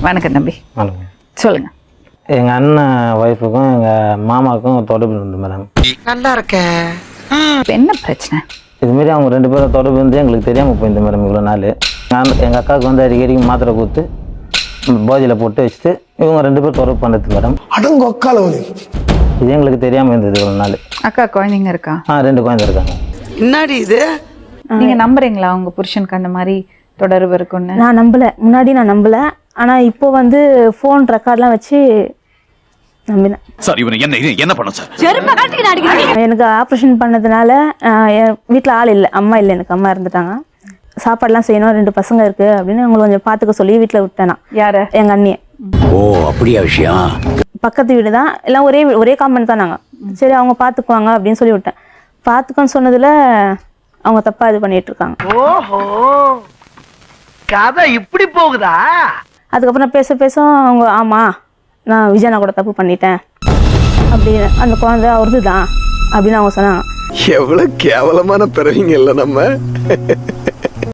வணக்கம் தம்பி. வணக்கம். சொல்லுங்க. எங்கள் அண்ணன் ஒய்ஃபுக்கும் எங்கள் மாமாவுக்கும் தொடர்பு இருந்து மேடம். நல்லா இருக்க. என்ன பிரச்சனை? இதுமாரி அவங்க 2 பேரும் தொடர்பு இருந்து எங்களுக்கு தெரியாமல் போயிருந்த மேடம் இவ்வளோ நாள். எங்கள் அக்காவுக்கு வந்து அடிக்கடிக்கு மாத்திரை கொடுத்து போதியில் போட்டு வச்சுட்டு இவங்க 2 பேரும் தொடர்பு பண்ணுறது மேடம். இது எங்களுக்கு தெரியாமல் இருந்தது இவ்வளோ நாள். அக்கா குழந்தைங்க இருக்கா? 2 குழந்தை இருக்காங்க. என்னடி இது? நீங்க நம்புறீங்களா உங்க புருஷனுக்கு அந்த மாதிரி தொடர்பு இருக்குன்னு? நான் நம்பல, முன்னாடி நான் நம்பல. ஆனா இப்போ வந்து ஃபோன் ரெக்கார்ட்லாம் வச்சு நம்பினேன். சார் இவனை என்ன பண்ண சார்? எனக்கு ஆப்ரேஷன் பண்ணதுனால என் வீட்டில் ஆள் இல்லை, அம்மா இல்லை, எனக்கு அம்மா இருந்துட்டாங்க. சாப்பாடுலாம் செய்யணும், 2 பசங்க இருக்கு அப்படின்னு அவங்களை கொஞ்சம் பார்த்துக்க சொல்லி வீட்டில் விட்டேன் நான். யாரு? எங்க அண்ணியை. ஓ அப்படியா விஷயம்? பக்கத்து வீடு தான், எல்லாம் ஒரே காம்பவுண்ட் தான் நாங்கள். சரி அவங்க பார்த்துக்குவாங்க அப்படின்னு சொல்லி விட்டேன். பார்த்துக்கோன்னு சொன்னதுல அவங்க தப்பா இது பண்ணிட்டு இருக்காங்க. ஓஹோ, கதை இப்படி போகுதா? அதுக்கப்புறம் பேச அவங்க ஆமா நான் விஜயனா கூட தப்பு பண்ணிட்டேன் அப்படின்னு, அந்த குழந்தை அவரது தான் அப்படின்னு அவங்க சொன்னாங்க. எவ்வளவு கேவலமான பிறவிங்க இல்ல நம்ம.